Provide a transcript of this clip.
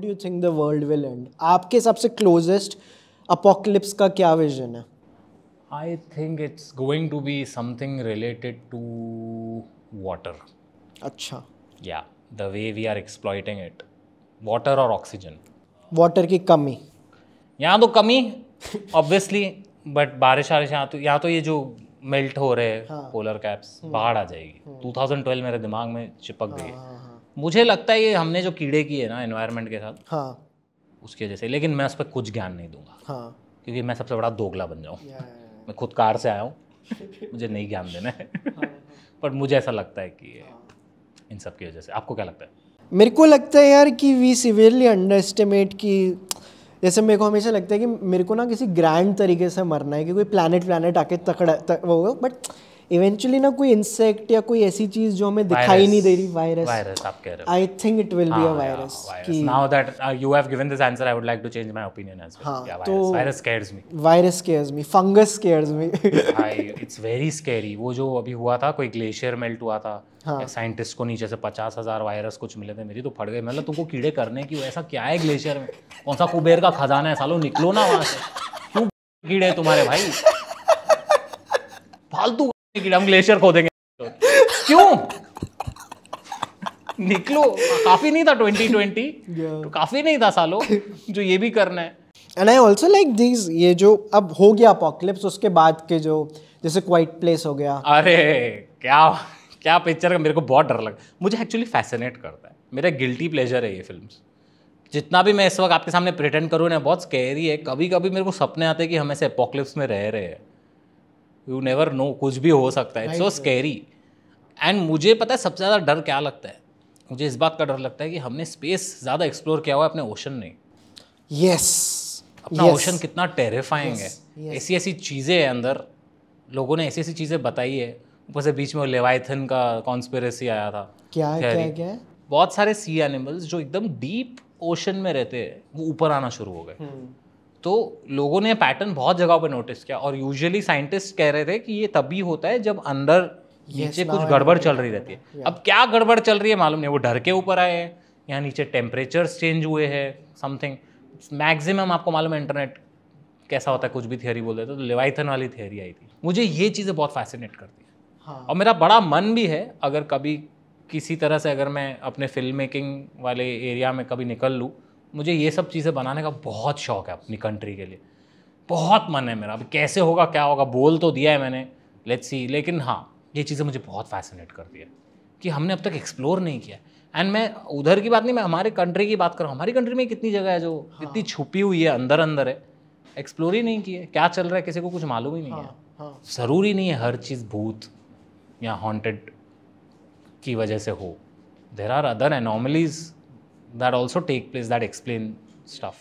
Do you think the world will and? आपके सबसे closest apocalypse का क्या विजन है? I think it's going to be something related to water. अच्छा, Yeah, the way we are exploiting it. Water और oxygen. Water की कमी. यहाँ तो कमी ऑब्वियसली, बट बारिश वारिश यहाँ तो ये जो मेल्ट हो रहे हैं पोलर कैप्स, बाढ़ आ जाएगी. 2012 मेरे दिमाग में चिपक गई. मुझे लगता है ये हमने जो कीड़े किए ना एनवायरनमेंट के साथ, हाँ उसकी वजह से. लेकिन मैं उस पर कुछ ज्ञान नहीं दूंगा, हाँ क्योंकि मैं सबसे बड़ा दोगला बन जाऊँ. मैं खुद कार से आया हूँ, मुझे नहीं ज्ञान देना है. पर मुझे ऐसा लगता है कि इन सब की वजह से. आपको क्या लगता है? मेरे को लगता है यार कि वी सिवियरली अंडर एस्टिमेट कि जैसे मेरे को हमेशा लगता है कि मेरे को ना किसी ग्रैंड तरीके से मरना है कि कोई प्लैनेट आके वो, बट इवेंचुअली ना कोई इंसेक्ट या कोई ऐसी चीज जो हमें दिखाई नहीं दे रही. वायरस आप कह रहे हो? I think it will be a virus. Now that you have given this answer, I would like to change my opinion as well. Yeah virus scares me. Virus scares me, fungus scares me. It's very scary. वो जो अभी हुआ था, कोई glacier melt हुआ था, scientist को नीचे से 50,000 वायरस कुछ मिले थे. मेरी तो फट गई. मतलब तुमको कीड़े करने की, ऐसा क्या है ग्लेशियर में? कौन सा कुबेर का खजाना है सालो? निकलो ना वहां से. क्यों कीड़े तुम्हारे भाई? फालतू कीड़े. हम ग्लेशियर खोदेंगे क्यों? निकलो. काफी नहीं था 2020? तो काफी नहीं था सालो जो ये भी करना है. And I also like this, ये जो अब हो गया अपोकलिप्स, उसके बाद के जो जैसे क्वाइट प्लेस हो गया. अरे क्या पिक्चर का. मेरे को बहुत डर लगा. मुझे एक्चुअली फैसिनेट करता है. मेरा गिल्टी प्लेजर है ये फिल्म्स. जितना भी मैं इस वक्त आपके सामने प्रिटेंड करूँ ना, बहुत स्कैरी है. कभी कभी मेरे को सपने आते हैं कि हम ऐसे अपोकलिप्स में रह रहे हैं. यू नेवर नो, कुछ भी हो सकता है. It's so scary. एंड मुझे पता है सबसे ज़्यादा डर क्या लगता है? मुझे इस बात का डर लगता है कि हमने स्पेस ज़्यादा एक्सप्लोर किया हुआ है, अपने ओशन नहीं. यस, अपना ओशन कितना टेरिफाइंग है. ऐसी ऐसी चीज़ें हैं अंदर. लोगों ने ऐसी ऐसी चीज़ें बताई है. ऊपर से बीच में वो लेवाइथन का कॉन्स्पिरेसी आया था. क्या है? बहुत सारे सी एनिमल्स जो एकदम डीप ओशन में रहते हैं, वो ऊपर आना शुरू हो गए. तो लोगों ने पैटर्न बहुत जगह पर नोटिस किया. और यूजुअली साइंटिस्ट कह रहे थे कि ये तभी होता है जब अंदर नीचे कुछ गड़बड़ चल रही रहती है. अब क्या गड़बड़ चल रही है मालूम नहीं. वो डर के ऊपर आए हैं, यहाँ नीचे टेम्परेचर्स चेंज हुए हैं, समथिंग. मैक्सिमम आपको मालूम है इंटरनेट कैसा होता है, कुछ भी थियरी बोल देते. तो लेवाइथन वाली थियरी आई थी. मुझे ये चीज़ें बहुत फैसिनेट करती है. और मेरा बड़ा मन भी है, अगर कभी किसी तरह से अगर मैं अपने फिल्म मेकिंग वाले एरिया में कभी निकल लूँ, मुझे ये सब चीज़ें बनाने का बहुत शौक है अपनी कंट्री के लिए. बहुत मन है मेरा. अभी कैसे होगा क्या होगा, बोल तो दिया है मैंने, लेट्स सी. लेकिन हाँ, ये चीज़ें मुझे बहुत फैसिनेट करती है कि हमने अब तक एक्सप्लोर नहीं किया. एंड मैं उधर की बात नहीं, मैं हमारे कंट्री की बात कर रहा हूँ. हमारी कंट्री में कितनी जगह है जो इतनी छुपी हुई है, अंदर अंदर है, एक्सप्लोर ही नहीं की है. क्या चल रहा है किसी को कुछ मालूम ही नहीं है. ज़रूरी नहीं है हर चीज़ भूत या हॉन्टेड की वजह से हो. There are other anomalies that also take place that explain stuff.